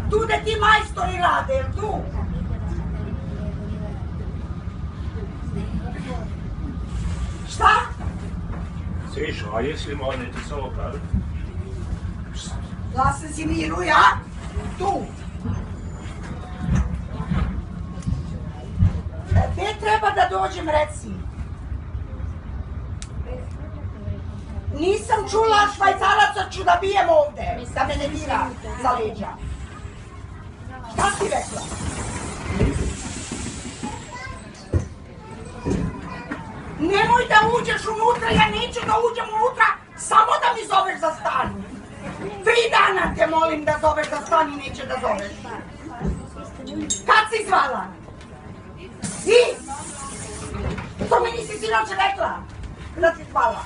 Tu gde ti majstori rade, jel tu? Šta? Srišo, a jestli možete se opraviti? Glasen si miru, ja? Tu. Gde treba da dođem, reci? Nisam čula Švajcaraca, ću da bijem ovde, da me ne dira za leđa. Šta si rekla? Nemoj da uđeš unutra, ja neću da uđem unutra, samo da mi zoveš za stan. 3 dana te molim da zoveš za stan i neće da zoveš. Kad si zvala? I? To mi nisi sinoć rekla da si zvala.